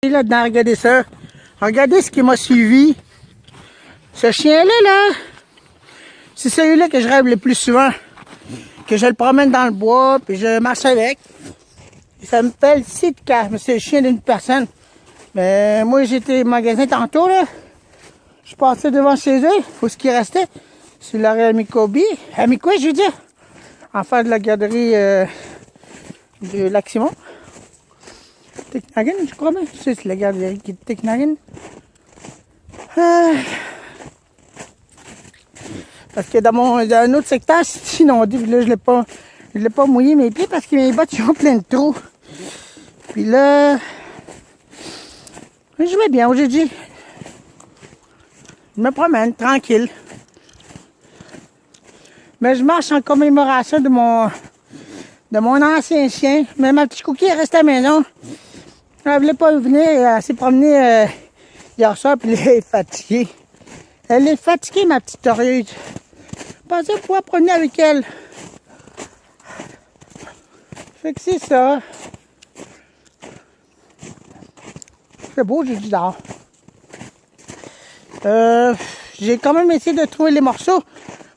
Là-dedans, regardez ça. Regardez ce qui m'a suivi. Ce chien-là, là, c'est celui-là que je rêve le plus souvent. Que je le promène dans le bois, puis je marche avec. Il s'appelle Sitka, mais c'est le chien d'une personne. Mais moi, j'étais au magasin tantôt, là. Je passais devant chez eux, faut ce qui restait. C'est la rue Amicobi. Amicois, je veux dire. En face de la garderie de Lac-Simon. Teknagen, je crois bien. C'est la garderie qui est Teknagen. Parce que dans un autre secteur, c'est inondé. Là, je l'ai pas mouillé mes pieds parce que mes bottes sont pleines de trous. Puis là, je vais bien aujourd'hui. Je me promène tranquille. Mais je marche en commémoration de mon ancien chien. Mais ma petite Cookie est restée à la maison. Elle voulait pas venir. Elle s'est promenée hier soir, puis elle est fatiguée. Elle est fatiguée, ma petite torieuse. Je pensais pouvoir promener avec elle. Fait que c'est ça. C'est beau, j'ai du dehors. J'ai quand même essayé de trouver les morceaux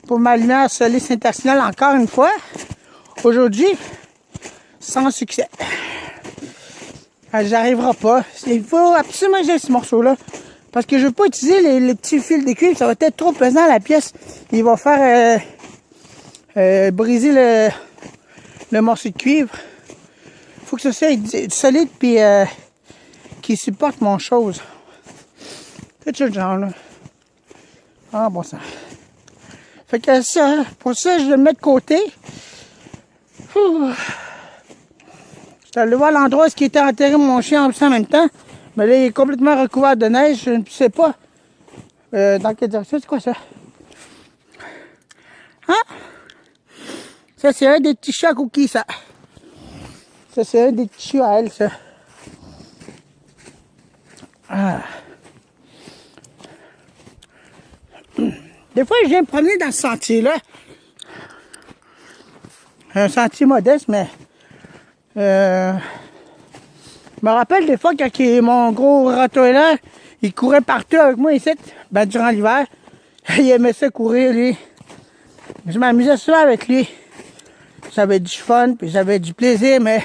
pour ma lumière Solace International encore une fois. Aujourd'hui, sans succès. J'arriverai pas. Il faut absolument que j'ai ce morceau-là. Parce que je veux pas utiliser les petits fils de cuivre. Ça va être trop pesant la pièce. Il va faire briser le morceau de cuivre. Faut que ça soit solide puis qui supporte mon chose. C'est ce genre là. Ah bon sang. Fait que ça, pour ça, je le mets de côté. J'étais allé voir l'endroit où il était enterré mon chien en même temps. Mais là, il est complètement recouvert de neige. Je ne sais pas dans quelle direction. C'est quoi ça? Hein? Ça, c'est un des petits chats à Cookie, ça. Ça, c'est un des petits chats à elle, ça. Ah. Des fois, je viens me promener dans ce sentier-là. Un sentier modeste, mais... je me rappelle des fois quand mon gros rottweiler, il courait partout avec moi ici, ben, durant l'hiver. Il aimait ça courir, lui. Je m'amusais souvent avec lui. J'avais du fun, puis j'avais du plaisir, mais...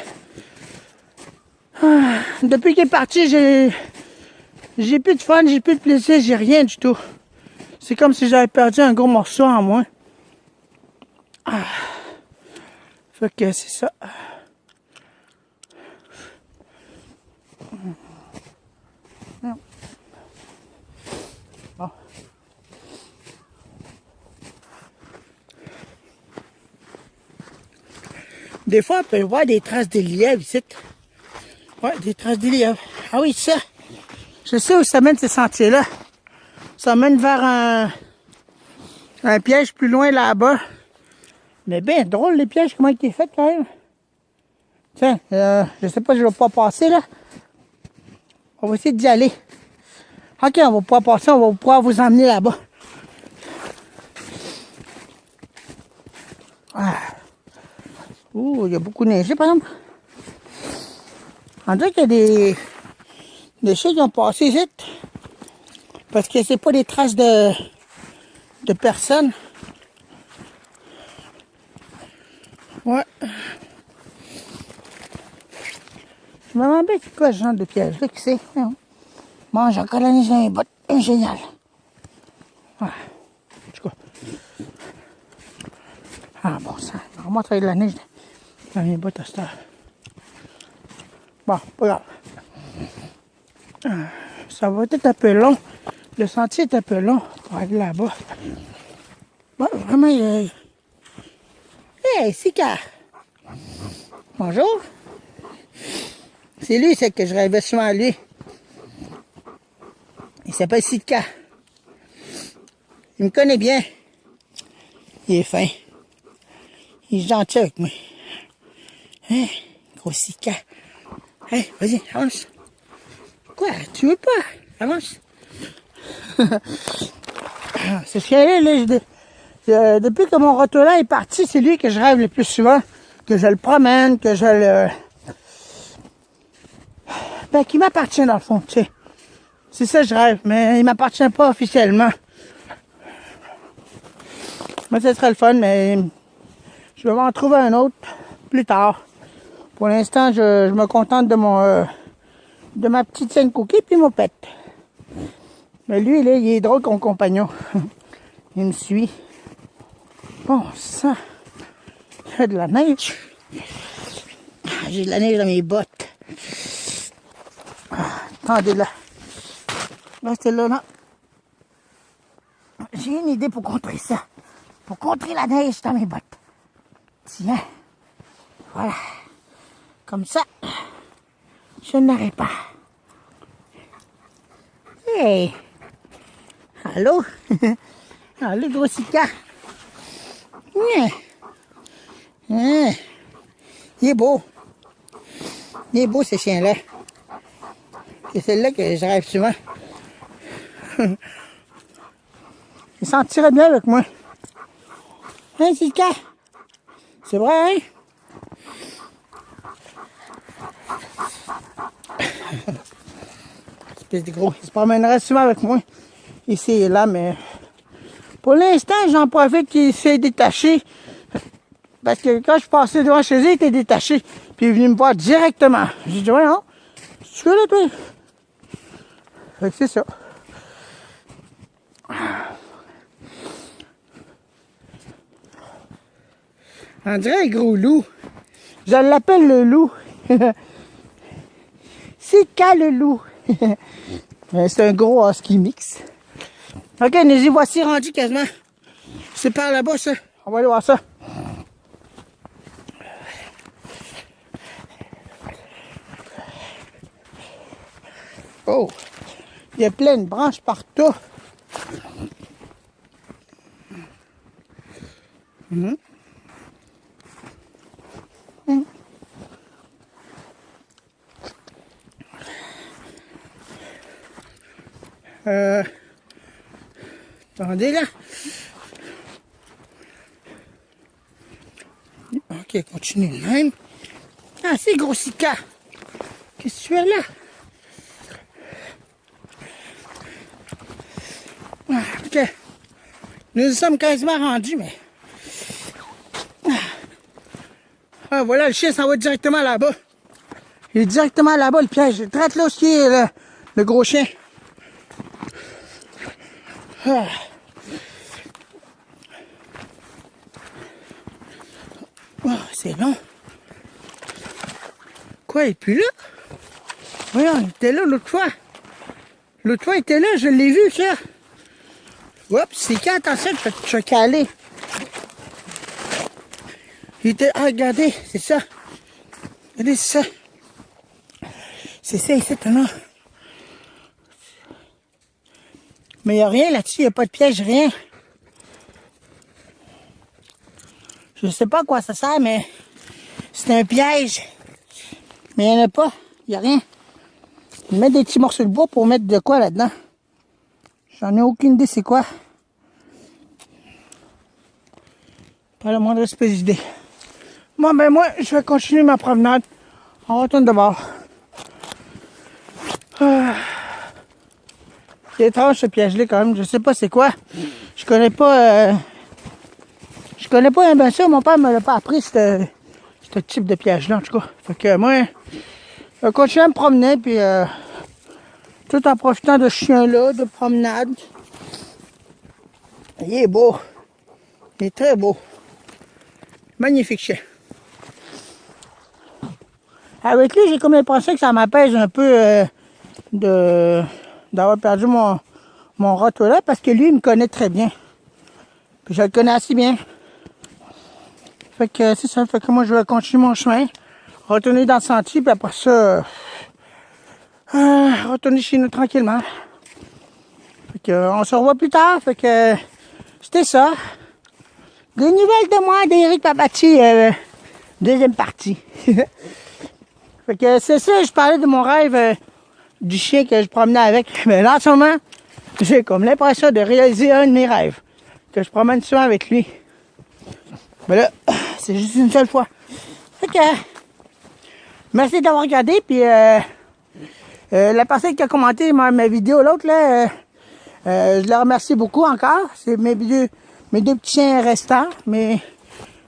depuis qu'il est parti, j'ai plus de fun, j'ai plus de plaisir, j'ai rien du tout. C'est comme si j'avais perdu un gros morceau en moi. Fait que c'est ça. Bon. Des fois, on peut voir des traces de lièvre ici. Ouais, des traces de lièvre. Ah oui, ça. Je sais où ça mène ces sentiers-là. Ça mène vers un piège plus loin là-bas. Mais bien drôle les pièges, comment il est fait quand même. Tiens, je sais pas, je vais pas passer là. On va essayer d'y aller. Ok, on va pas passer, on va pouvoir vous emmener là-bas. Ah. Ouh, il y a beaucoup neigé par exemple. On dirait qu'il y a des chiens qui ont passé ici. Parce que c'est pas des traces de personnes. Ouais. Je me demande bien c'est quoi ce genre de piège là, qui c'est? Mange encore la neige dans les bottes. Génial. Ouais. En tout cas. Ah bon sang. On va montrer de la neige dans les bottes à cette heure. Bon, pas grave. Ça va être un peu long. Le sentier est un peu long pour aller là-bas. Bon, vraiment, Hey, Sika! Bonjour! C'est lui, c'est que je rêvais souvent à lui. Il s'appelle Sika. Il me connaît bien. Il est fin. Il est gentil avec moi. Hein? Gros Sika. Hey, vas-y, avance. Quoi? Tu veux pas? Avance. Ce chien-là, depuis que mon rottweiler est parti, c'est lui que je rêve le plus souvent. Que je le promène, que je le... Ben, qui m'appartient dans le fond, tu sais. C'est ça, je rêve, mais il m'appartient pas officiellement. Mais ça serait le fun, mais je vais m'en trouver un autre plus tard. Pour l'instant, je me contente de ma petite scène cookie puis mon pet. Mais lui, là, il est drôle comme compagnon. Il me suit. Bon sang. Il y a de la neige. J'ai de la neige dans mes bottes. Attendez là. Restez là. J'ai une idée pour contrer ça. Pour contrer la neige dans mes bottes. Tiens. Voilà. Comme ça. Je n'aurai pas. Hey! Allô? Allô, gros Sika? Il est beau. Il est beau, ce chien-là. C'est celle-là que je rêve souvent. Il sentirait bien avec moi. Hein, Sika? C'est vrai, hein? Espèce de gros. Il se promènerait souvent avec moi. Ici et là, mais pour l'instant, j'en profite qu'il s'est détaché. Parce que quand je passais devant chez eux, il était détaché. Puis il est venu me voir directement. J'ai dit, ouais, non. Tu veux là, toi? Fait que c'est ça. On dirait un gros loup. Je l'appelle le loup. Sika le loup. C'est un gros husky mix. Ok, nous y voici rendus quasiment. C'est par là-bas, ça. On va aller voir ça. Oh! Il y a plein de branches partout. Attendez là. Ok, continue de même. Ah, c'est gros Sika. Qu'est-ce que tu fais là? Ok. Nous sommes quasiment rendus, mais... Ah, voilà, le chien s'en va directement là-bas. Il est directement là-bas, le piège. Il traite là aussi le gros chien. Ah. Oh, c'est long. Quoi, il est plus là? Voyons, il était là l'autre fois. L'autre fois, il était là, je l'ai vu, ça. Oups, c'est quand, attention, je vais caler. Il était... Ah, regardez, c'est ça. Regardez, c'est ça. C'est ça, ici, là. Mais il n'y a rien là-dessus, il n'y a pas de piège, rien. Je ne sais pas à quoi ça sert, mais c'est un piège. Mais il n'y en a pas, il n'y a rien. Ils mettent des petits morceaux de bois pour mettre de quoi là-dedans. J'en ai aucune idée c'est quoi. Pas la moindre espèce d'idée. Bon ben moi, je vais continuer ma promenade. On retourne dehors. C'est étrange ce piège-là quand même, je sais pas c'est quoi. Je connais pas bien ça, mon père me l'a pas appris ce type de piège-là en tout cas. Fait que moi, je vais continuer à me promener puis tout en profitant de ce chien-là, de promenade. Il est beau. Il est très beau. Magnifique chien. Avec lui, j'ai comme l'impression que ça m'apaise un peu d'avoir perdu mon rottweiler parce que lui, il me connaît très bien. Puis je le connais assez bien. Fait que c'est ça. Fait que moi, je vais continuer mon chemin. Retourner dans le sentier, puis après ça, retourner chez nous tranquillement. Fait que on se revoit plus tard. Fait que c'était ça. Des nouvelles de moi, d'Éric Papacci, deuxième partie. Fait que c'est ça, je parlais de mon rêve du chien que je promenais avec. Mais là, en ce moment, j'ai comme l'impression de réaliser un de mes rêves. Que je promène souvent avec lui. Mais là, c'est juste une seule fois. Fait que, merci d'avoir regardé, puis La personne qui a commenté ma vidéo, l'autre, là, je la remercie beaucoup encore. C'est mes deux petits chiens restants, mes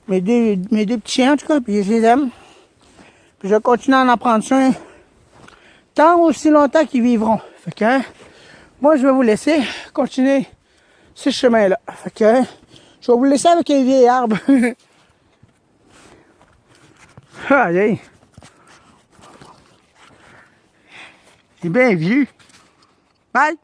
deux petits chiens, en tout cas, puis je les aime. Puis je vais continuer à en prendre soin tant aussi longtemps qu'ils vivront. Fait que, hein, moi, je vais vous laisser continuer ce chemin-là. Fait que, hein, je vais vous laisser avec un vieil arbre. Allez. C'est bien vieux. Bye.